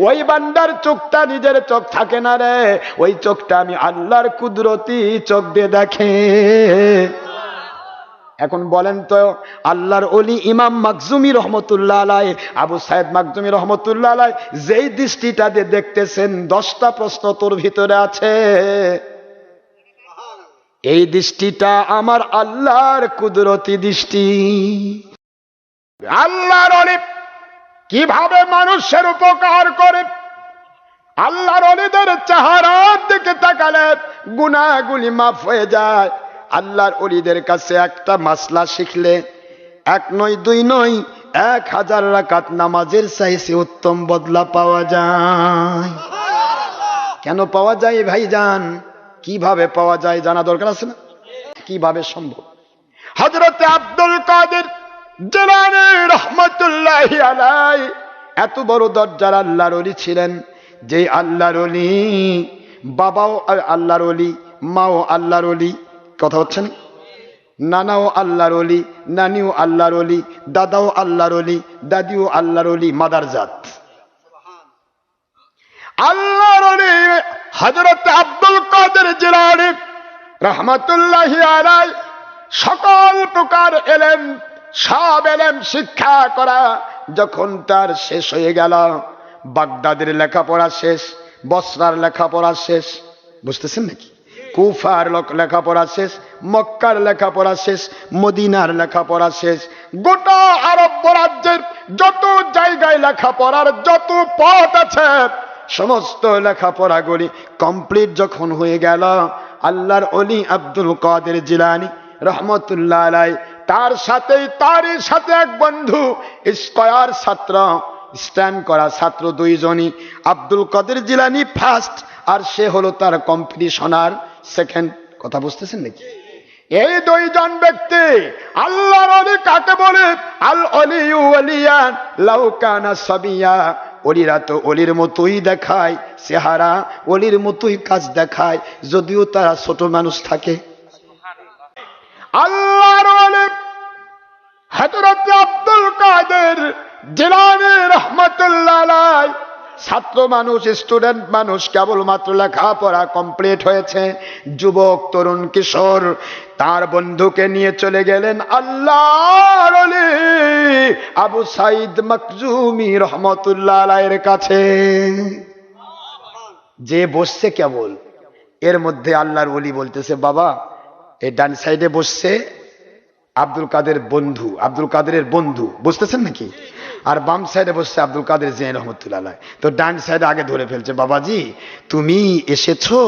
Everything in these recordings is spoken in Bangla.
ওই বান্দার চোখটা নিজের চোখ থাকে না রে, ওই চোখটা আমি আল্লাহর কুদরতি চোখ দিয়ে দেখে। এখন বলেন তো, আল্লাহর ওলি ইমাম মাকজুমি রহমতুল্লাহ আলাইহি, আবু সাইদ মাকজুমি রহমতুল্লাহ আলাইহি যেই দৃষ্টিটা দিয়ে দেখতেছেন, 10টা প্রশ্ন তোর ভিতরে আছে। এই দৃষ্টিটা আমার আল্লাহর কুদরতি দৃষ্টি। আল্লাহর ওলি কিভাবে মানুষের উপকার করে, আল্লাহর ওলিদের চেহারার দিকে তাকালে গুনাহগুলি মাফ হয়ে যায়। আল্লাহর ওলিদের কাছে একটা মাসলা শিখলে 1 নয় 2 নয় 1000 রাকাত নামাজের চাইতে উত্তম বদলা পাওয়া যায়। কেন পাওয়া যায় ভাইজান? কিভাবে পাওয়া যায় জানা দরকার আছে না? কিভাবে সম্ভব? হযরত আব্দুল কাদের জিলানী রাহমাতুল্লাহি আলাইহি এত বড় দরজার আল্লাহর ওলি ছিলেন, যে আল্লাহর ওলি বাবাও আল্লাহর ওলি, মাও আল্লাহর ওলি। কথা হচ্ছে না? নানাও আল্লাহর ওলি, নানিও আল্লাহর ওলি, দাদাও আল্লাহর ওলি, দাদিও আল্লাহর ওলি, মাদারজাত। আল্লাহর ওলি হযরত আব্দুল কাদের জিলানী রাহমাতুল্লাহি আলাইহি সকল প্রকার এলেম, সব এলেম শিক্ষা করা যখন তার শেষ হয়ে গেল, বাগদাদের লেখাপড়া শেষ, বসরার লেখাপড়া শেষ, বুঝতেছেন নাকি? কুফার লেখাপড়া শেষ, মক্কার লেখাপড়া শেষ, মদিনার লেখাপড়া শেষ, গোটা আরব রাজ্যের যত জায়গায় লেখাপড়ার যত পথ আছে সমস্ত লেখাপড়াগুলি কমপ্লিট যখন হয়ে গেল, আল্লাহর ওলি আব্দুল কাদের জিলানী রহমতুল্লাহ আলাইহি তারই সাথে এক বন্ধু, স্কয়ার ছাত্র, স্ট্যান্ড করা ছাত্র, 2 জনই। আব্দুল কাদের জিলানী ফার্স্ট, আর সে হলো তার কম্পিটিশনার সেকেন্ড। কথা বুঝতেছেন নাকি? এই 2 জন ব্যক্তি আল্লাহর ওলি কাকে বলে? আল ওলিয়ু ওলিয়ান লাউ কানা সাবিয়া। ওলিরা তো ওলির মতোই দেখায় চেহারা, ওলির মতোই কাজ দেখায়, যদিও তারা ছোট মানুষ থাকে। আল্লাহর ওলি হযরত আব্দুল কাদের জিলানী রাহমাতুল্লাহ আলাইহি ছাত্র মানুষ, স্টুডেন্ট মানুষ, কেবলমাত্র লেখাপড়া কমপ্লিট হয়েছে, যুবক, তরুণ, কিশোর, তার বন্ধুকে নিয়ে চলে গেলেন আল্লাহর ওলি আবু সাইদ মাকজুমি রহমতুল্লাহ আলাইহির কাছে। যে বসছে কেবল, এর মধ্যে আল্লাহর ওলি বলতেছে, বাবা এই ডান সাইডে বসছে আব্দুল কাদের বন্ধু, আব্দুল কাদেরের বন্ধু, বুঝতেছেন নাকি? আর বাম সাইডে বসছে আব্দুল কাদের জিলানী রহমতুল্লাহ আলাইহি। তো ডান সাইডে আগে ধরে ফেলছে, বাবাজি তুমি এসেছো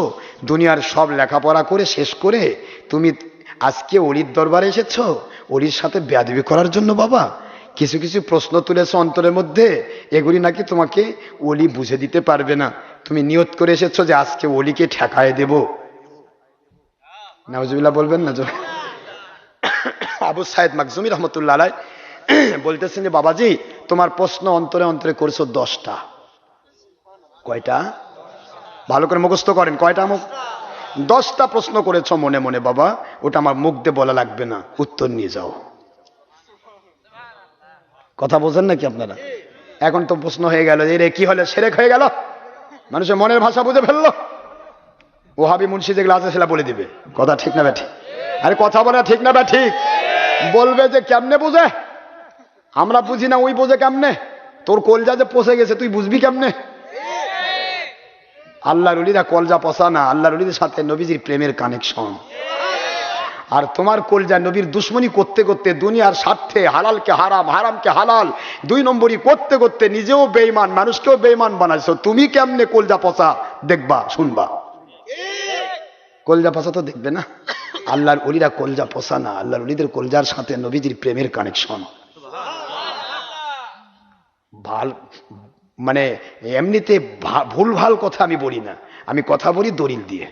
দুনিয়ার সব লেখাপড়া করে শেষ করে, তুমি আজকে ওলির দরবারে এসেছো ওলির সাথে বেয়াদবি করার জন্য? বাবা কিছু কিছু প্রশ্ন তুলেছো অন্তরের মধ্যে, এগুলি নাকি তোমাকে ওলি বুঝে দিতে পারবে না। তুমি নিয়ত করে এসেছো যে আজকে ওলিকে ঠেকায় দেব। নাউজুবিল্লাহ বলবেন না? আবু সাইদ মাকজুমি রহমতুল্লাহ আলাইহি বলতেছেন যে বাবাজি তোমার প্রশ্ন অন্তরে অন্তরে করেছো 10টা। কয়টা? ভালো করে মুখস্থ করেন। কয়টা? 10টা প্রশ্ন করেছো মনে মনে। বাবা ওটা আমার মুখ দিয়ে বলা লাগবে না, উত্তর নিয়ে যাও। কথা বোঝেন নাকি আপনারা? এখন তো প্রশ্ন হয়ে গেল যে রে কি হলো, শিরক হয়ে গেল, মানুষের মনের ভাষা বুঝে ফেললো, ওহাবি মুন্সি যেগুলো আছে সেটা বলে দিবে। কথা ঠিক না ব্যাঠি? আরে কথা বলে ঠিক না ব্যাঠিক? বলবে যে কেমনে বুঝে, আমরা বুঝি না, ওই বোঝে কেমনে? তোর কলজা যে পচে গেছে তুই বুঝবি কেমনে? আল্লাহর ওলিরা কলজা পচা না, আল্লাহর ওলিদের সাথে নবীজির প্রেমের কানেকশন। আর তোমার কলজা নবীর দুশ্মনী করতে করতে, দুনিয়ার স্বার্থে হালালকে হারাম, হারামকে হালাল 2 নম্বরই করতে করতে নিজেও বেঈমান, মানুষকেও বেঈমান বানাইছো। তুমি কেমনে কলজা পচা দেখবা, শুনবা? কলজা পচা তো দেখবে না। আল্লাহর ওলিরা কলজা পচা না, আল্লাহর ওলিদের কলজার সাথে নবীজির প্রেমের কানেকশন। মানে এমনিতে ভুল ভাল কথা আমি বলি না, আমি কথা বলি দলিল দিয়ে।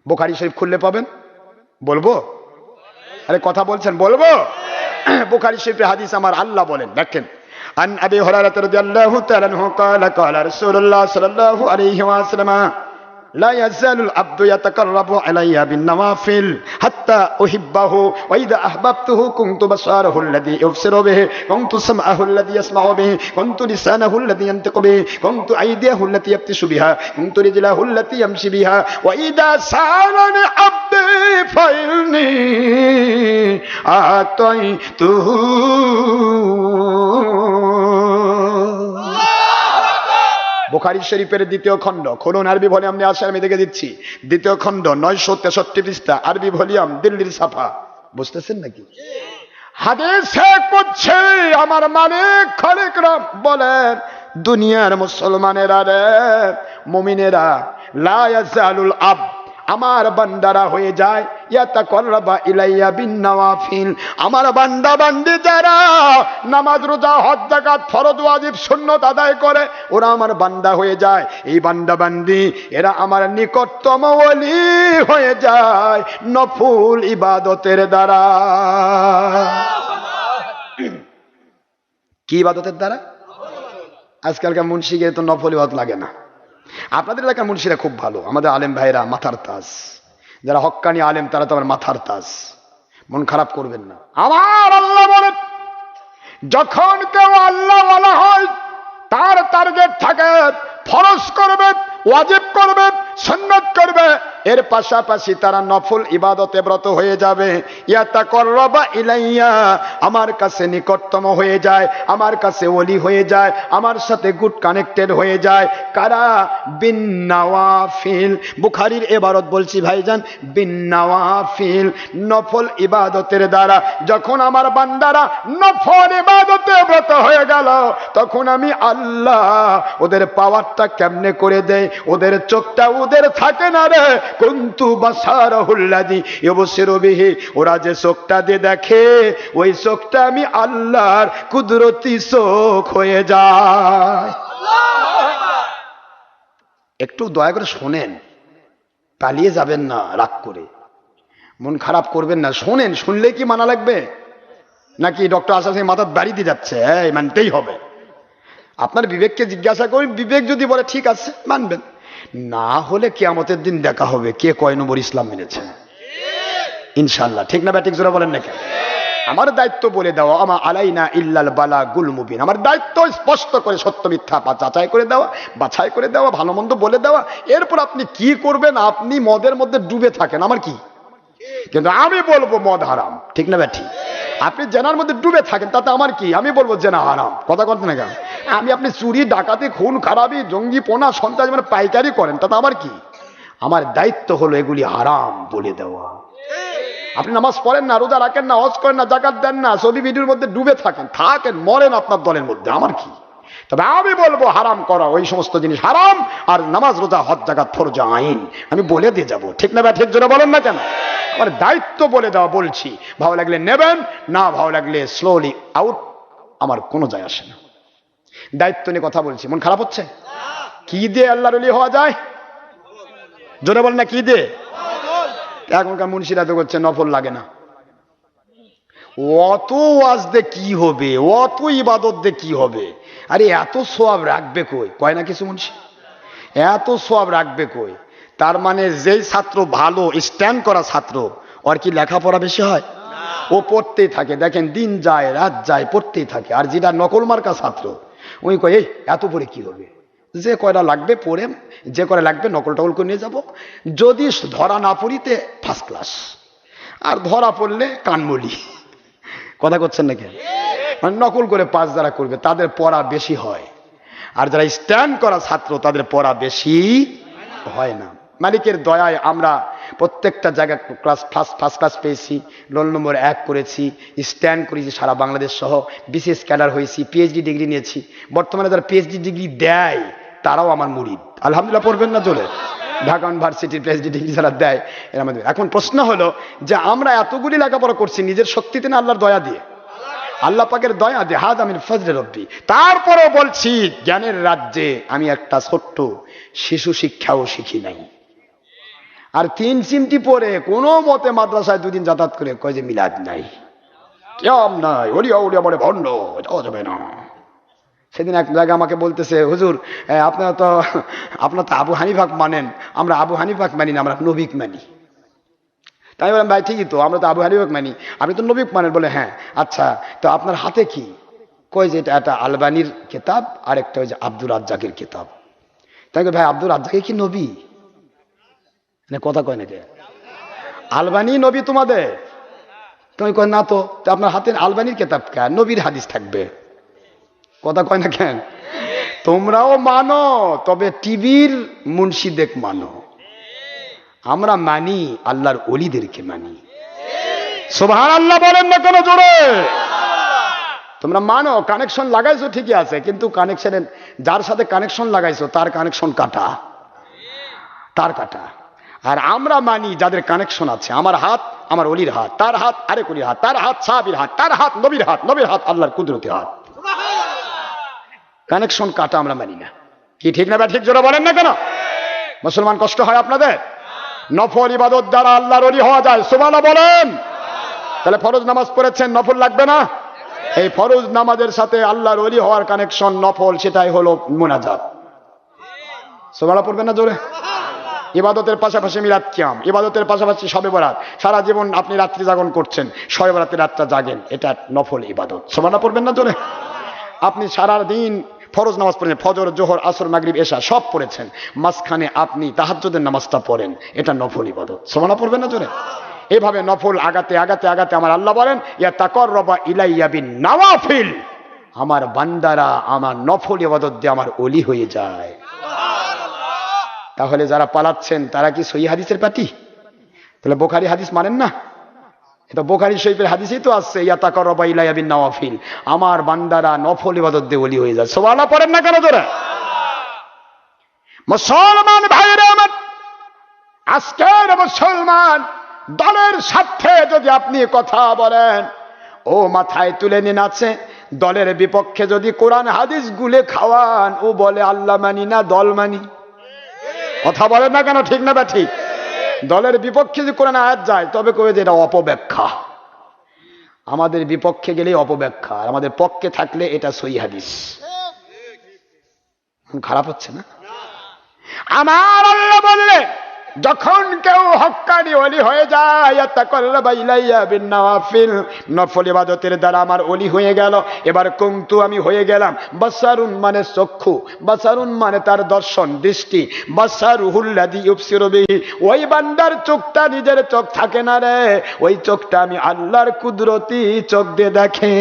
বুখারী শরীফ খুললে পাবেন, বলবো? আরে কথা বলছেন, বলবো? বুখারী শরীফের হাদিস আমার আল্লাহ বলেন, দেখেন আন আবি হুরায়রা রাদিয়াল্লাহু তাআলা আনহু قال قال رسول الله صلى الله عليه وسلم لا يزال العبد يتقرب علي بالنوافل حتى أحبه وإذا أحببته كنت بصره الذي يبصر به كنت سمعه الذي يسمع به كنت لسانه الذي ينطق به كنت أيديه التي يبطش بها كنت رجله التي يمشي بها وإذا سألني عبدي فإني أعطيته বুখারী শরীফের দ্বিতীয় খণ্ড খুলুন, আরবি ভলিউম নিয়ে আসে, আমি দেখে দিচ্ছি। দ্বিতীয় খণ্ড 963 পৃষ্ঠা, আরবি ভলিউম, দিল্লির ছাপা। বুঝতেছেন নাকি? হাদিসে কুদসি আমার মালিক খালিক রব বলেন, দুনিয়ার মুসলমানেরা রে, মুমিনেরা, লা ইয়াজালুল আব, আমার বান্দারা হয়ে যায় ইয়াতাকাররাবা ইলাইয়া বিন নওয়াফিল, আমার বান্দা বান্দি যারা নামাজ রোজা হজ যাকাত ফরজ ওয়াজিব সুন্নাত আদায় করে ওরা আমার বান্দা হয়ে যায়। এই বান্দা বান্দি এরা আমার নিকটতম ওলি হয়ে যায় নফল ইবাদতের দ্বারা। কি ইবাদতের দ্বারা? আজকালকার মুন্সিকে তো নফল ইবাদত লাগে না। আপনাদের এলাকার মুন্সিরা খুব ভালো, আমাদের আলেম ভাইরা মাথার তাজ, যারা হক্কানি আলেম তারা তো আমার মাথার তাজ, মন খারাপ করবেন না। আমার আল্লাহ বলেন, যখন কেউ আল্লাহ ওয়ালা হয় তার টার্গেট থাকে ফরজ করবে, ওয়াজিব করবে, সুন্নাত করবে, এর পাশাপাশি তারা নফল ইবাদতে ব্রত হয়ে যাবে। ইয়াতাকাররাবা ইলাইয়া, আমার কাছে নিকটতম হয়ে যায়, আমার কাছে ওলি হয়ে যায়, আমার সাথে গুড কানেক্টেড হয়ে যায়। কারা? বিন নওয়াফিল। বুখারীর ইবারত বলছি ভাইজান, বিন নওয়াফিল, নফল ইবাদতের দ্বারা। যখন আমার বান্দারা নফল ইবাদতে ব্রত হয়ে গেল তখন আমি আল্লাহ ওদের পাওয়ারটা কেমনে করে দেয়, ওদের চোখটা ওদের থাকে না রে, কুনতু বাসারাহুল্লাযী ইউবসিরু বিহি, ওরা যে চোখটা দিয়ে দেখে ওই চোখটা আমি আল্লাহর কুদরতি চোখ হয়ে যায়। একটু দয়া করে শোনেন, পালিয়ে যাবেন না রাগ করে, মন খারাপ করবেন না, শোনেন। শুনলে কি মানা লাগবে নাকি ডক্টর আশরাফ সিং মাথার বাড়ি দিয়ে যাচ্ছে? মানতেই হবে। আপনার বিবেককে জিজ্ঞাসা করি, বিবেক যদি বলে ঠিক আছে মানবেন, না হলে কিয়ামতের দিন দেখা হবে কে কয় নম্বর ইসলাম মেনেছে, ইনশাআল্লাহ। ঠিক না ব্যাটিক জোরা বলেন নাকি? আমার দায়িত্ব বলে দেওয়া, আমা আলাইনা ইল্লাল বালাগুল মুবিন, আমার দায়িত্ব স্পষ্ট করে সত্য মিথ্যা যাচাই করে দেওয়া, বাছাই করে দেওয়া, ভালো মন্দ বলে দেওয়া। এরপর আপনি কি করবেন? আপনি মদের মধ্যে ডুবে থাকেন, আমার কি, কিন্তু আমি বলবো মদ হারাম। ঠিক না ব্যাটি? আপনি জেনার মধ্যে ডুবে থাকেন তাতে আমার কি, আমি বলবো জেনা হারাম। কথা বলতে না কেন? আপনি চুরি ডাকাতি খুন খারাপি জঙ্গি পোনা সন্ত্রাস মানে পাইকারি করেন তাতে আমার কি? আমার দায়িত্ব হলো এগুলি হারাম বলে দেওয়া। আপনি নামাজ পড়েন না, রোজা রাখেন না, হজ করেন না, জাকাত দেন না, ছবি ভিডিওর মধ্যে ডুবে থাকেন, মরেন আপনার দলের মধ্যে, আমার কি? তবে আমি বলবো হারাম করা ওই সমস্ত জিনিস হারাম, আর নামাজ রোজা হজ জাকাত ফরজ আইন আমি বলে দিয়ে যাবো। ঠিক না ঠিক জোরে বলেন না কেন? আমার দায়িত্ব বলে দেওয়া, বলছি। ভালো লাগলে নেবেন, না ভালো লাগলে স্লোলি আউট, আমার কোনো যায় আসে না। দায়িত্ব নিয়ে কথা বলছি, মন খারাপ হচ্ছে? কি দিয়ে আল্লাহর ওলি হওয়া যায়? জোরে বলেন না, কি দিয়ে? এখনকার মুন্সিরা তো করছে নফল লাগে না। অত ওয়াজ দে কি হবে, অত ইবাদত দে কি হবে? আরে এত সওয়াব রাখবে কই? কয় না কিছু মুন্সি, এত সওয়াব রাখবে কই? তার মানে যেই ছাত্র ভালো স্ট্যান্ড করা ছাত্র, ওর কি লেখাপড়া বেশি হয়? ও পড়তেই থাকে, দেখেন দিন যায় রাত যায় পড়তেই থাকে। আর যেটা নকল মার্কা ছাত্র, ওই কয় এই এত পড়ে কি হবে, যে কয়টা লাগবে পড়ে, যে কয়টা লাগবে নকল টকল করে নিয়ে যাব, যদি ধরা না পড়িতে ফার্স্ট ক্লাস, আর ধরা পড়লে কানমলি। কথা করছেন নাকি? মানে নকল করে পাস যারা করবে তাদের পড়া বেশি হয়, আর যারা স্ট্যান্ড করা ছাত্র তাদের পড়া বেশি হয় না। মালিকের দয়ায় আমরা প্রত্যেকটা জায়গায় ক্লাস ফার্স্ট ক্লাস পেয়েছি, রোল নম্বর 1 করেছি, স্ট্যান্ড করেছি সারা বাংলাদেশ সহ, বিশেষ ক্যাডার হয়েছি, পিএইচডি ডিগ্রি নিয়েছি। বর্তমানে যারা পিএইচডি ডিগ্রি দেয় তারাও আমার মুরিদ। আলহামদুলিল্লাহ পড়বেন না জোরে? ঢাকা ইউনিভার্সিটির পিএইচডি ডিগ্রি যারা দেয় এরা আমাদের। এখন প্রশ্ন হলো যে আমরা এতগুলি লেখাপড়া করছি নিজের শক্তিতে না আল্লাহর দয়া দিয়ে? আল্লাহ পাকের দয়া দিয়ে, হাদ আমিন ফজলে রব্বি। তারপরেও বলছি জ্ঞানের রাজ্যে আমি একটা ছোট্ট শিশু শিক্ষাও শিখি নাই। আর 3 চিমটি পরে কোনো মতে মাদ্রাসায় 2 দিন যাতায়াত করে কয় যে মিলাদ নাই, কেমন নাই, ওলিয়া উলিয়া বলে ভণ্ড, যাওয়া যাবে না। সেদিন এক জায়গায় আমাকে বলতেছে, হুজুর আপনার তো আবু হানিফাক মানেন, আমরা আবু হানিফাক মানি না, আমরা নবিক মানি। তাই বললাম, ভাই ঠিকই তো, আমরা তো আবু হানিফাক মানি, আপনি তো নবিক মানেন। বলে হ্যাঁ। আচ্ছা, তো আপনার হাতে কি? কই যে এটা একটা আলবানির কিতাব আর একটা ওই যে আব্দুর রাজ্জাকের কিতাব। তাই ভাই আব্দুর রাজ্জাকে কি নবী? কথা কয় নাকি? আলবানি নবী তোমাদের? তুমি কয় না তো। আপনার হাতে আলবানির কিতাব কেন? নবীর হাদিস থাকবে। কথা কয় না কেন? তোমরাও মানো, তবে টিভির মুন্সিদেক মানো। আমরা মানি আল্লাহর ওলিদেরকে মানি। সুবহানাল্লাহ বলেন না কেন জোরে? তোমরা মানো, কানেকশন লাগাইছো ঠিকই আছে, কিন্তু কানেকশনের যার সাথে কানেকশন লাগাইছো তার কানেকশন কাটা, তার কাটা। আর আমরা মানি যাদের কানেকশন আছে। আমার হাত আমার ওলির হাত, তার হাত আরেক ওলির হাত, তার হাত সাহাবীর হাত, তার হাত নবীর হাত, নবীর হাত আল্লাহর কুদরতি হাত। কানেকশন কাটা আমরা মানি না। কি ঠিক না? ঠিক জোরে বলেন না কেন? মুসলমান কষ্ট হয় আপনাদের? নফল ইবাদত দ্বারা আল্লাহর ওলি হওয়া যায়। সুবহানাল্লাহ বলেন। তাহলে ফরজ নামাজ পড়েছেন, নফল লাগবে না? এই ফরজ নামাজের সাথে আল্লাহর ওলি হওয়ার কানেকশন নফল, সেটাই হলো মুনাজাত। সুবহানাল্লাহ পড়বেন না জোরে? ইবাদতের পাশাপাশি মিলাদ কিয়াম, ইবাদতের পাশাপাশি শবে বরাত। সারা জীবন আপনি রাত্রি জাগরণ করছেন, শবে বরাতের রাতটা জাগেন, এটা নফল ইবাদত। সুবহানাল্লাহ পড়বেন না জোরে? আপনি সারা দিন ফরজ নামাজ পড়েছেন, ফজর, জোহর, আসর, মাগরিব, এশা সব পড়েছেন, মাঝখানে আপনি তাহাজ্জুদের নামাজটা পড়েন, এটা নফল ইবাদত। সুবহানাল্লাহ পড়বেন না জোরে? এভাবে নফল আগাতে আগাতে আগাতে আমার আল্লাহ বলেন, ইয়া তাকাররাবা ইলাইয়া বিন নওয়াফিল, আমার বান্দারা আমার নফল ইবাদত দিয়ে আমার ওলি হয়ে যায়। তাহলে যারা পালাচ্ছেন তারা কি সহিহ হাদিসের পাটি? তাহলে বুখারী হাদিস মানেন না? এটা বুখারী শরীফের হাদিসেই তো আছে, ইয়া তাকাররাবা ইলাইয়া বিন নওয়াফিল, আমার বান্দারা নফল ইবাদত দিয়ে ওলি হয়ে যায়। সুবহানাল্লাহ পড়েন না কেন জোরে? মুসলমান ভাইরা আমার, আজকের মুসলমান দলের স্বার্থে যদি আপনি কথা বলেন, ও মাথায় তুলে নিন আছে, দলের বিপক্ষে যদি কোরআন হাদিস গুলে খাওয়ান, ও বলে আল্লাহ মানি না, দল মানি। কথা বলেন না কেন? ঠিক না? ঠিক। দলের বিপক্ষে যদি কোরআন আয়াত যায়, তবে কবে যে এটা অপব্যাখ্যা। আমাদের বিপক্ষে গেলেই অপব্যাখ্যা, আর আমাদের পক্ষে থাকলে এটা সহিহ হাদিস। খারাপ হচ্ছে না? আমার আল্লাহ বললেন, যখন কেউ হক্কানি ওলি হয়ে যায়, তাকাররাবা ইলাইয়া বিন নওয়াফিল, নফল ইবাদতের দ্বারা আমার ওলি হয়ে গেল। এবার কুনতু, আমি হয়ে গেলাম, বাসারুন মানে চক্ষু, বাসারুন মানে তার দর্শন, দৃষ্টি, বাসারুহুল্লাযী ইউবসিরু বিহি, ওই বান্দার চোখটা নিজের চোখ থাকে না রে, ওই চোখটা আমি আল্লাহর কুদরতি চোখ দিয়ে দেখে।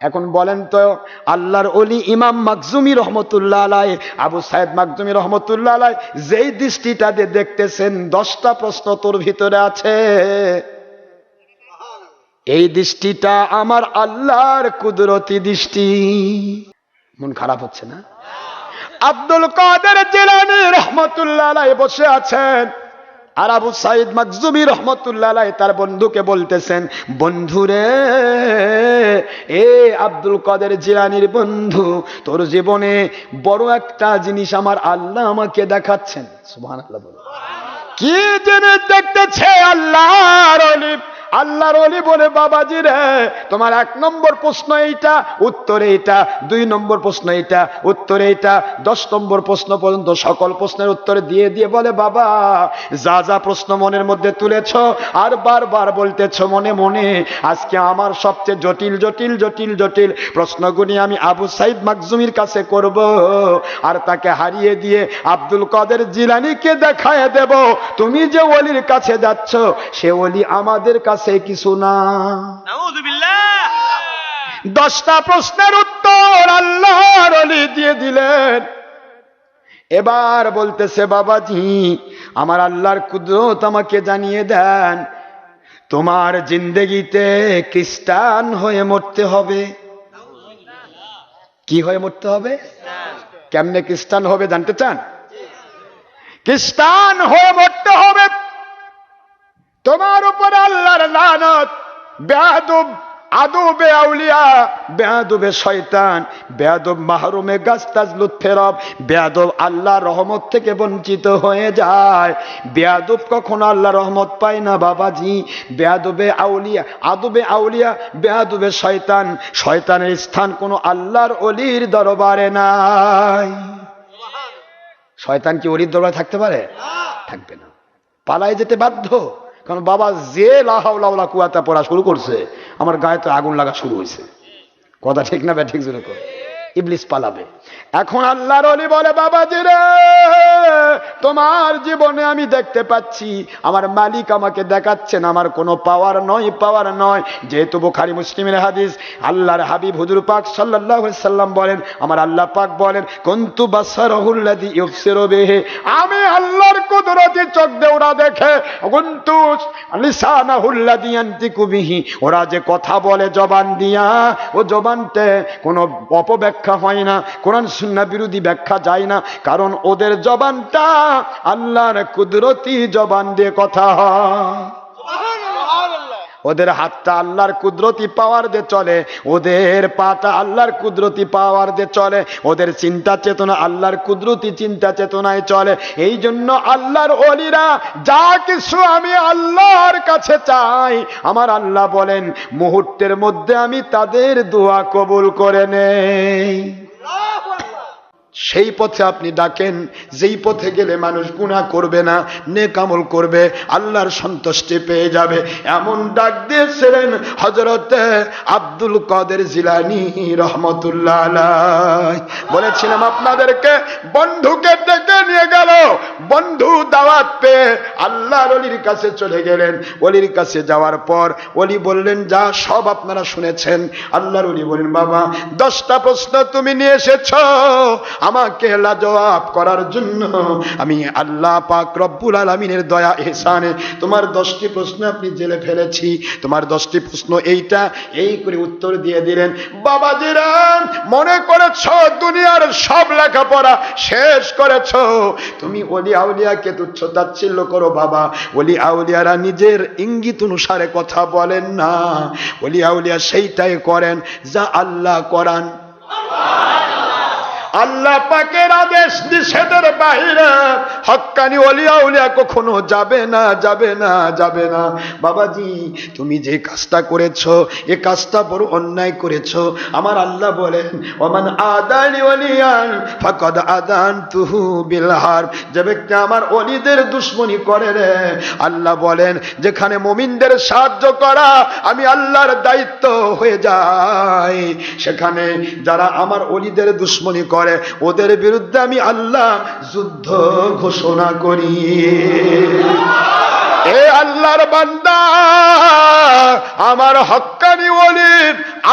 এখন বলেন তো, আল্লাহর ওলি ইমাম মাকজুমি রহমতুল্লাহ আলাইহি, আবু সাইদ মাকজুমি রহমতুল্লাহ আলাইহি যেই দৃষ্টিটা দিয়ে দেখতেছেন, 10টা প্রশ্ন তোর ভিতরে আছে। এই দৃষ্টিটা আমার আল্লাহর কুদরতি দৃষ্টি। মন খারাপ হচ্ছে না? আব্দুল কাদের জিলানী রহমতুল্লাহ আলাইহি বসে আছেন, আর আবু সাইদ মাকজুমি রহমতুল্লাহ আলাইহি তার বন্ধুকে বলতেছেন, বন্ধুরে, এ আব্দুল কাদের জিলানীর বন্ধু, তোর জীবনে বড় একটা জিনিস আমার আল্লাহ আমাকে দেখাচ্ছেন। সুবহানাল্লাহ বলো। কি জিনিস দেখতেছে আল্লাহর ওলি? আল্লাহর ওলি বলে, বাবাজি রে, তোমার 1 নম্বর প্রশ্ন এইটা, উত্তর এইটা, 2 নম্বর প্রশ্ন এইটা, উত্তর এইটা, 10 নম্বর প্রশ্ন পর্যন্ত সকল প্রশ্নের উত্তর দিয়ে দিয়ে বলে, বাবা, যা যা প্রশ্ন মনের মধ্যে তুলেছ আর বারবার বলতেছ মনে মনে, আজকে আমার সবচেয়ে জটিল জটিল জটিল জটিল প্রশ্নগুলি আমি আবু সাইদ মাকজুমির কাছে করব, আর তাকে হারিয়ে দিয়ে আব্দুল কাদের জিলানীকে দেখায় দেব, তুমি যে ওলির কাছে যাচ্ছ সে ওলি আমাদের কাছে কিছু না। নাউযুবিল্লাহ। 10টা প্রশ্নের উত্তর আল্লাহর ওলি দিয়ে দিলেন। এবার বলতেছে, বাবাজি, আমার আল্লাহর কুদরত আমাকে জানিয়ে দেন, তোমার জিন্দেগিতে খ্রিস্টান হয়ে মরতে হবে। কি হয়ে মরতে হবে? কেমনে খ্রিস্টান হবে জানতে চান? খ্রিস্টান হয়ে মরতে হবে। তোমার উপরে আল্লাহর লানত, বেয়াদব আদবে আউলিয়া বেয়াদবে শয়তান, বেয়াদব মাহরুমে গাছতাজ লুৎফে রব, বেয়াদব আল্লাহর রহমত থেকে বঞ্চিত হয়ে যায়। বেয়াদব কখনো আল্লাহর রহমত পায় না বাবাজি। বেয়াদবে আউলিয়া, আদবে আউলিয়া, বেয়াদবে শয়তান, শয়তানের স্থান কোনো আল্লাহর ওলির দরবারে নাই। শয়তান কি ওলির দরবারে থাকতে পারে? থাকবে না, পালায় যেতে বাধ্য। কারণ বাবা যে লা হাওলা ওয়ালা কুওয়াতা পড়া শুরু করছে, আমার গায়ে তো আগুন লাগা শুরু হয়েছে। কথা ঠিক না? ঠিক জোরে কর। ইবলিস পালাবে। এখন আল্লাহর ওলি বলে, বাবাজি রে, তোমার জীবনে আমি দেখতে পাচ্ছি আমার মালিক আমাকে দেখাচ্ছেন আমার কোনো পাওয়ার নয়। যেহেতু বুখারী মুসলিমের হাদিস, আল্লাহর হাবিব হুজুর পাক সাল্লাল্লাহু আলাইহি সাল্লাম বলেন, আমার আল্লাহ পাক বলেন, কুনতু বাসারহুল্লাযী ইউবসিরু বিহি, আমি আল্লাহর কুদরতি চোখ দিয়ে ওরা দেখে, কুনতু লিসানাহুল্লাযী ইয়ানতিকু বিহি, ওরা যে কথা বলে জবান দিয়া, ও জবানতে কোনো অপব্যাখ্যা হয় না, কোরআন সুন্নাহ বিরোধী ব্যাখ্যা যায় না, কারণ ওদের জবানটা আল্লাহর কুদরতি জবান দিয়ে কথা হয়। ওদের হাতটা আল্লাহর কুদরতি পাওয়ার দিয়ে চলে, ওদের পাটা আল্লাহর কুদরতি পাওয়ার দিয়ে চলে, ওদের চিন্তা চেতনা আল্লাহর কুদরতি চিন্তা চেতনায় চলে। এই জন্য আল্লাহর ওলিরা যা কিছু আমি আল্লাহর কাছে চাই, আমার আল্লাহ বলেন মুহূর্তের মধ্যে আমি তাদের দোয়া কবুল করে নেই। সেই পথে আপনি ডাকেন, যেই পথে গেলে মানুষ গুনাহ করবে না, নেক আমল করবে, আল্লাহর সন্তুষ্টি পেয়ে যাবে। এমন ডাক দিয়েছিলেন হযরত আব্দুল কাদের জিলানী রহমাতুল্লাহ আলাইহি। বলেছিলাম আপনাদেরকে, বন্ধুকে ডেকে নিয়ে গেল, বন্ধু দাওয়াত পেয়ে আল্লাহর ওলির কাছে চলে গেলেন। ওলির কাছে যাওয়ার পর ওলি বললেন, যা সব আপনারা শুনেছেন। আল্লাহর ওলি বলেন, বাবা 10টা প্রশ্ন তুমি নিয়ে এসেছো আমাকে লাজবাব করার জন্য। আমি আল্লাহ পাক রব্বুল আলামিনের দয়া ইহসানে তোমার 10টি প্রশ্ন আপনি জেলে ফেলেছি, তোমার 10টি প্রশ্ন এইটা, এই করে উত্তর দিয়ে দিলেন। বাবাজিরা, মনে করেছো দুনিয়ার সব লেখাপড়া শেষ করেছো, তুমি ওলি আউলিয়াকে তুচ্ছ তাচ্ছিল্য করো। বাবা, ওলি আউলিয়ারা নিজের ইঙ্গিত অনুসারে কথা বলেন না, ওলি আউলিয়া সেইটাই করেন যা আল্লাহ করান। আল্লাহ পাকের আদেশ নিষেধের বাইরে হক্কানি ওলিয়া উলিয়া কখনো যাবে না। বাবাজি, তুমি যে কাজটা করেছো, এ কাজটা বড় অন্যায় করেছো। আমার আল্লাহ বলেন, ওমান আদানি ওলিয়ান ফাকাদ আদানতুহু বিল হারব, যে ব্যক্তি আমার ওলিদের দুশমনি করে রে, আল্লাহ বলেন যেখানে মুমিনদের সাহায্য করা আমি আল্লাহর দায়িত্ব হয়ে যায়, সেখানে যারা আমার ওলিদের দুশমনি করে ওদের বিরুদ্ধে আমি আল্লাহ যুদ্ধ ঘোষণা করি। এ আল্লাহর বান্দা, আমার হক্কানি ওলি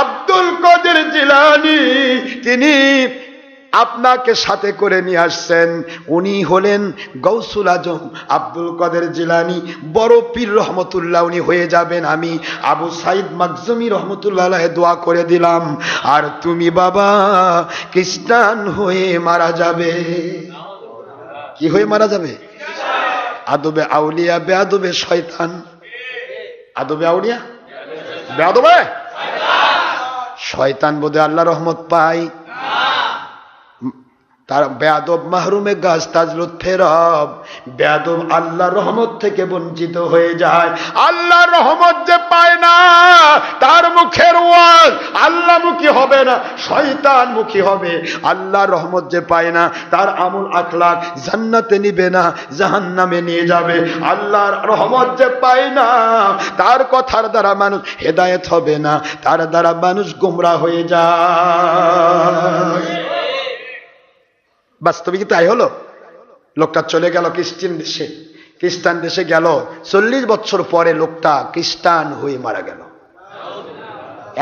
আব্দুল কাদের জিলানী, তিনি আপনাকে সাথে করে নিয়ে আসছেন। উনি হলেন গৌসুল আজম আব্দুল কাদের জিলানী, বড় পীর রহমতুল্লাহ উনি হয়ে যাবেন। আমি আবু সাইদ মাকজুমি রহমতুল্লাহ আলাইহি দোয়া করে দিলাম, আর তুমি বাবা খ্রিস্টান হয়ে মারা যাবে। কি হয়ে মারা যাবে? আদবে আউলিয়া বেয়াদবে শয়তান। আদবে আউলিয়া বেয়াদবে শয়তান বোধে আল্লাহ রহমত পায়, তার বেয়াদব মাহরুমে গাছ তাজ লুৎফে রব, বেয়াদব আল্লাহ রহমত থেকে বঞ্চিত হয়ে যায়। আল্লাহ রহমত যে পায় না, তার মুখের ওয়াজ আল্লাহ মুখী হবে না, শয়তান মুখী হবে। আল্লাহ রহমত যে পায় না, তার আমল আখলাক জান্নাতে নিবে না, জাহান্নামে নিয়ে যাবে। আল্লাহর রহমত যে পায় না, তার কথার দ্বারা মানুষ হেদায়েত হবে না, তার দ্বারা মানুষ গোমরাহ হয়ে যায়। বাস্তবিক তাই হলো। লোকটা চলে গেল খ্রিস্টান দেশে গেল, 40 বছর পরে লোকটা খ্রিস্টান হয়ে মারা গেল।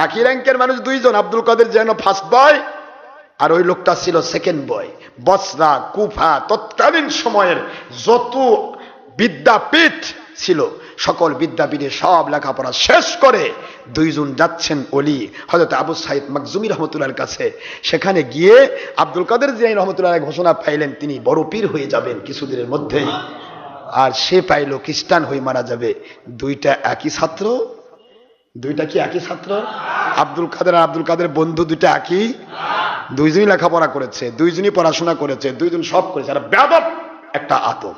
একই র্যাঙ্কের মানুষ দুইজন, আব্দুল কাদের যেন ফার্স্ট বয় আর ওই লোকটা ছিল সেকেন্ড বয়। বসরা, কুফা, তৎকালীন সময়ের যত বিদ্যাপীঠ ছিল সকল বিদ্যাপীঠে সব লেখাপড়া শেষ করে দুইজন যাচ্ছেন ওলি হযরত আবু সাইদ মাকজুমি রহমতুল্লাহর কাছে। সেখানে গিয়ে আব্দুল কাদের জিলানী রহমতুল্লাহ ঘোষণা পাইলেন তিনি বড় পীর হয়ে যাবেন কিছুদিনের মধ্যেই, আর সে পাইল খ্রিস্টান হয়ে মারা যাবে। দুইটা একই ছাত্র, দুইটা কি একই ছাত্র? আব্দুল কাদের আর আব্দুল কাদের বন্ধু দুইটা একই? দুইজনই লেখাপড়া করেছে, দুইজনই পড়াশোনা করেছে, দুইজন সব করেছে। আর বেয়াদব একটা আদব।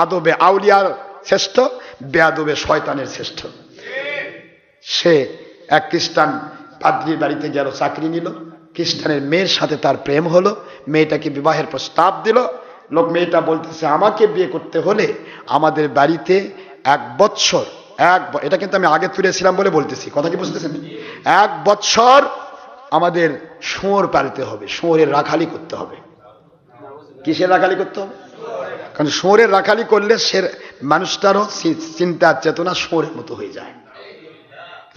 আদবে আউলিয়ার শ্রেষ্ঠ, বেয়াদবে শয়তানের শ্রেষ্ঠ। সে এক খ্রিস্টান পাদ্রীর বাড়িতে গেল, চাকরি নিল, খ্রিস্টানের মেয়ের সাথে তার প্রেম হলো, মেয়েটাকে বিবাহের প্রস্তাব দিল। লোক মেয়েটা বলতেছে আমাকে বিয়ে করতে হলে আমাদের বাড়িতে 1 বৎসর, এটা কিন্তু আমি আগে তুলেছিলাম বলে বলতেছি, কথা কি বুঝতেছেন? 1 বৎসর আমাদের শুয়োর পালতে হবে, শুয়োরের রাখালি করতে হবে। কিসের রাখালি করতে হবে? কারণ শুয়োরের রাখালি করলে সে মানুষটারও চিন্তা চেতনা শুয়োরের মতো হয়ে যায়।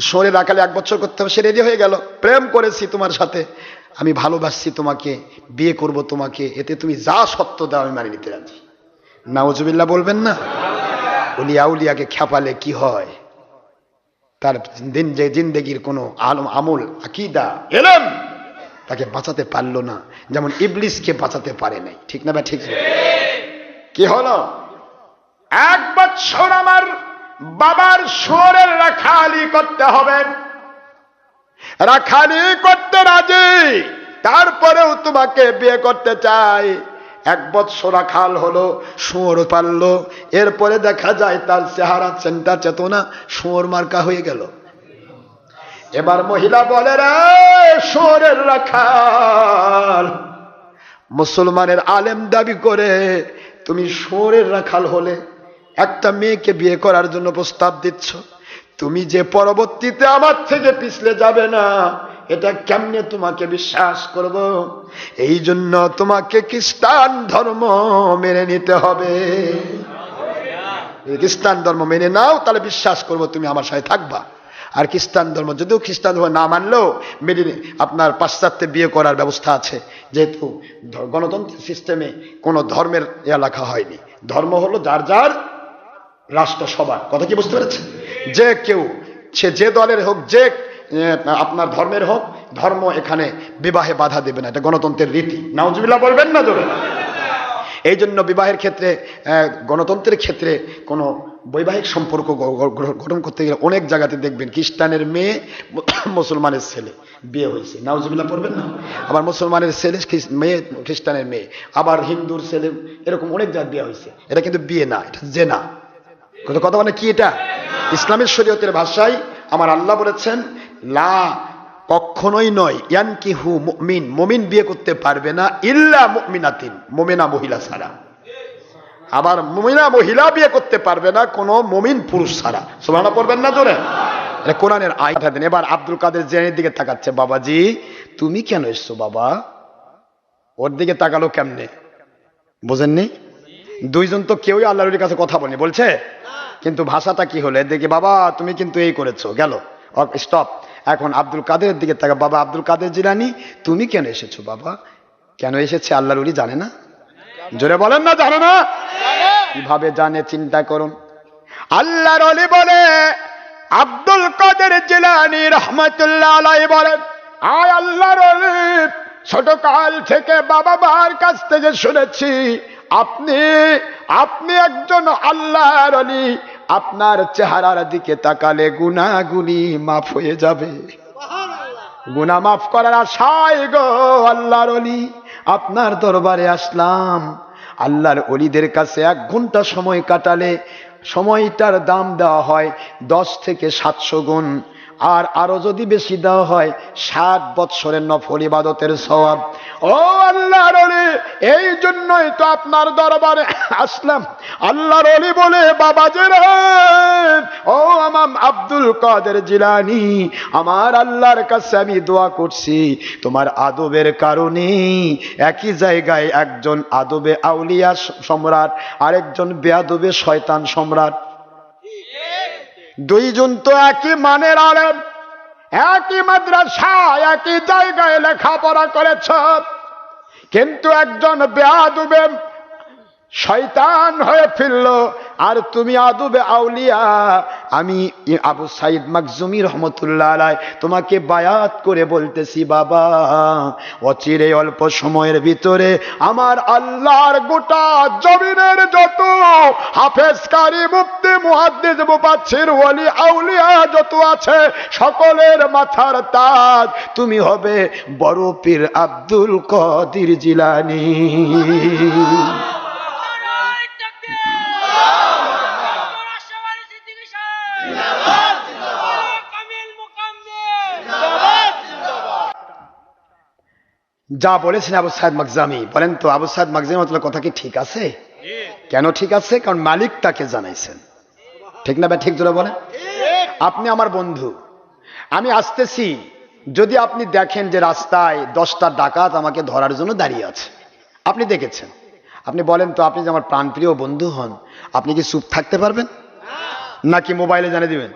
শুয়োরের রাখালি 1 বছর করতে হবে। সে রেডি হয়ে গেল, প্রেম করেছি তোমার সাথে, আমি ভালোবাসছি তোমাকে, বিয়ে করব তোমাকে, এতে তুমি যা সত্য দাও আমি মানি নিতে রাজি। নাউজুবিল্লাহ বলবেন না? উলিয়া উলিয়াকে খেপালে কি হয়? তার যে জিন্দেগির কোনো আমল, আকীদা, ইলম তাকে বাঁচাতে পারলো না, যেমন ইবলিসকে বাঁচাতে পারে নাই। ঠিক না? ঠিক। কি হলো? 1 বছর আমার বাবার শুয়োরের রাখালি করতে হবে, রাখালি করতে রাজি, তারপরেও তোমাকে বিয়ে করতে চাই। 1 বৎসর রাখাল হলো, শুয়োর পাললো, এরপরে দেখা যায় তার চেহারা চিন্তা চেতনা শুয়োর মার্কা হয়ে গেল। এবার মহিলা বলে রে শুয়োরের রাখাল, মুসলমানের আলেম দাবি করে তুমি শুয়োরের রাখাল হলে, একটা মেয়েকে বিয়ে করার জন্য প্রস্তাব দিচ্ছ, তুমি যে পরবর্তীতে আমার থেকে পিছলে যাবে না, এটা কেমনে তোমাকে বিশ্বাস করব? এই জন্য তোমাকে খ্রিস্টান ধর্ম মেনে নিতে হবে। খ্রিস্টান ধর্ম মেনে নাও, তাহলে বিশ্বাস করব তুমি আমার সাথে থাকবা। আর খ্রিস্টান ধর্ম, যদিও খ্রিস্টান ধর্ম না মানলেও আপনার পাশ্চাত্যে বিয়ে করার ব্যবস্থা আছে, যেহেতু গণতন্ত্র সিস্টেমে কোনো ধর্মের লেখা হয়নি। ধর্ম হলো যার যার রাষ্ট্র সবার। কথা কি বুঝতে পেরেছেন? যে কেউ, সে যে দলের হোক, যে আপনার ধর্মের হোক, ধর্ম এখানে বিবাহে বাধা দেবে না, এটা গণতন্ত্রের রীতি। নাউজুবিল্লাহ বলবেন না জোরে? এই জন্য বিবাহের ক্ষেত্রে, গণতন্ত্রের ক্ষেত্রে কোনো বৈবাহিক সম্পর্ক গঠন করতে গেলে অনেক জায়গাতে দেখবেন খ্রিস্টানের মেয়ে মুসলমানের ছেলে বিয়ে হয়েছে, নাউজুবিল্লাহ পড়বেন না? আবার মুসলমানের ছেলে মেয়ে খ্রিস্টানের মেয়ে, আবার হিন্দুর ছেলে, এরকম অনেক জায়গায় বিয়ে হয়েছে। এটা কিন্তু বিয়ে না, এটা জেনা। কথা মানে কি? এটা ইসলামের শরীয়তের ভাষায় আমার আল্লাহ বলেছেন লা, কখনোই নয়, ইয়ানকিহু মুমিন, মুমিন বিয়ে করতে পারবে না, ইল্লা মুমিনাতিন, মুমিনা মহিলা ছাড়া। আবার মুমিনা মহিলা বিয়ে করতে পারবে না কোনো মুমিন পুরুষ ছাড়া। সুবহানাল্লাহ পড়বেন না জোরে? এটা কোরআনের আয়াত। এবার আব্দুল কাদের জিলানীর দিকে তাকাচ্ছে, বাবাজি তুমি কেন এসছো বাবা? ওর দিকে তাকালো কেমনে বোঝেননি? দুইজন তো কেউই আল্লাহর ওলির কাছে কথা বলেনি, বলছে কিন্তু ভাষাটা কি হলো? দেখি বাবা তুমি কিন্তু এই করেছো, গেল স্টপ। এখন আব্দুল কাদের দিকে তাকা, বাবা আব্দুল কাদের জিলানী তুমি কেন এসেছো বাবা? কেন এসেছে আল্লাহর ওলি জানে না? জোরে বলেন না জানে না? কিভাবে জানে চিন্তা করুন। আল্লাহর ওলি বলে, আব্দুল কাদের জিলানী রাহমাতুল্লাহ আলাইহি বলেন, আয় আল্লাহর ওলি, ছোটকাল থেকে বাবা মার কাছ থেকে শুনেছি আপনি একজন আল্লাহর ওলি, আপনার চেহারার দিকে তাকালে গুনাহগুলি মাফ হয়ে যাবে। গুনাহ মাফ করার আশায় গো আল্লাহর ওলি আপনার দরবারে আসলাম। আল্লাহর ওলিদের কাছে 1 ঘন্টা সময় কাটালে সময়টার দাম দেওয়া হয় 10 থেকে 700 গুণ, আর আরো যদি বেশি দেওয়া হয় 7 বৎসরের নফল ইবাদতের সওয়াব। ও আল্লাহর ওলি, এই জন্যই তো আপনার দরবারে আসলাম। আল্লাহর ওলি বলে, বাবাজিরা, ও ইমাম আব্দুল কাদের জিলানী, আমার আল্লাহর কাছে আমি দোয়া করছি তোমার আদবের কারণে। একই জায়গায় একজন আদবে আউলিয়া সম্রাট, আরেকজন বেয়াদবে শয়তান সম্রাট, দুইজন তো একই মানের আলেম, একই মাদ্রাসা, একই জায়গায় লেখাপড়া করেছ, কিন্তু একজন বেয়াদবে শয়তান হয়ে ফিরল। আর তুমি আদবে আউলিয়া, আমি আবু সাইদ মাকজুমি রহমতুল্লাহ আলাইহ তোমাকে বায়াত করে বলতেছি বাবা, অচিরে অল্প সময়ের ভিতরে আমার আল্লাহর গোটা জমিনের যত হাফেজ কারি মুফতি মুহাদ্দিস মুফাসসির ওলি আউলিয়া যত আছে সকলের মাথার তাজ তুমি হবে বড় পীর আব্দুল কাদের জিলানী। যা বলেছেন আবু সাইদ মাকজামি, বলেন তো আবু সাইদ মাকজামি মতলব কথা কি ঠিক আছে? কেন ঠিক আছে? কারণ মালিক তাকে জানাইছেন। ঠিক না ভাই? ঠিক জোরে বলেন। আপনি আমার বন্ধু, আমি আসতেছি, যদি আপনি দেখেন যে রাস্তায় 10টা ডাকাত আমাকে ধরার জন্য দাঁড়িয়ে আছে, আপনি দেখেছেন, আপনি বলেন তো, আপনি যে আমার প্রাণপ্রিয় বন্ধু হন, আপনি কি চুপ থাকতে পারবেন নাকি মোবাইলে জানিয়ে দিবেন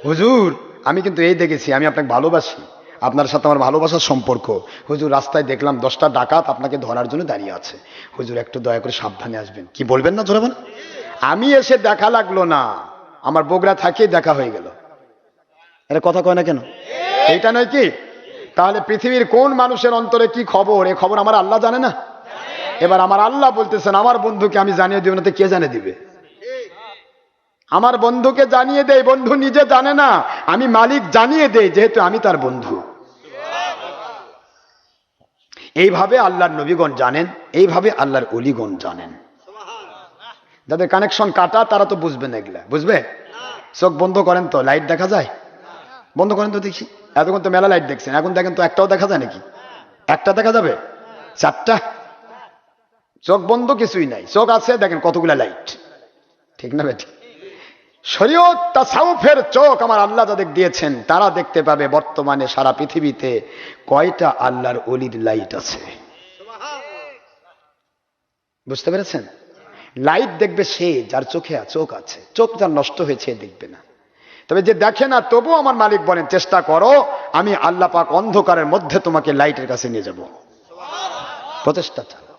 হুজুর আমি কিন্তু এই দেখেছি, আমি আপনাকে ভালোবাসি, আপনার সাথে আমার ভালোবাসার সম্পর্ক, হুজুর রাস্তায় দেখলাম 10টা ডাকাত আপনাকে ধরার জন্য দাঁড়িয়ে আছে, হুজুর একটু দয়া করে সাবধানে আসবেন, কি বলবেন না জোরে বলেন? আমি এসে দেখা লাগলো না, আমার বগুড়া থাকিয়ে দেখা হয়ে গেল, এটা কথা কয় না কেন? এইটা নয় কি? তাহলে পৃথিবীর কোন মানুষের অন্তরে কি খবর, এ খবর আমার আল্লাহ জানে না? এবার আমার আল্লাহ বলতেছেন আমার বন্ধুকে আমি জানিয়ে দিব না তো কে জানিয়ে দিবে? আমার বন্ধুকে জানিয়ে দেয়, বন্ধু নিজে জানে না, আমি মালিক জানিয়ে দেই, যেহেতু আমি তার বন্ধু। এইভাবে আল্লাহর নবীগণ জানেন, এইভাবে আল্লাহর ওলিগণ জানেন। যাদের কানেকশন কাটা তারা তো বুঝবেন এগুলা, বুঝবে? চোখ বন্ধ করেন তো, লাইট দেখা যায়? বন্ধ করেন তো দেখি, এতক্ষণ তো মেলা লাইট দেখছেন, এখন দেখেন তো একটাও দেখা যায় নাকি? একটা দেখা যাবে? 4টা? চোখ বন্ধ কিছুই নাই, চোখ আছে, দেখেন কতগুলা লাইট। ঠিক না বেটি? শরীয়ত তাসাউফের চোখ আমার আল্লাহ যাদের দিয়েছেন তারা দেখতে পাবে বর্তমানে সারা পৃথিবীতে কয়টা আল্লাহর ওলির লাইট আছে। বুঝতে পেরেছেন? লাইট দেখবে সে যার চোখে চোখ আছে, চোখ যার নষ্ট হয়েছে দেখবে না। তবে যে দেখে না তবু আমার মালিক বলেন চেষ্টা করো, আমি আল্লাহ পাক অন্ধকারের মধ্যে তোমাকে লাইটের কাছে নিয়ে যাব, প্রচেষ্টা চালাও।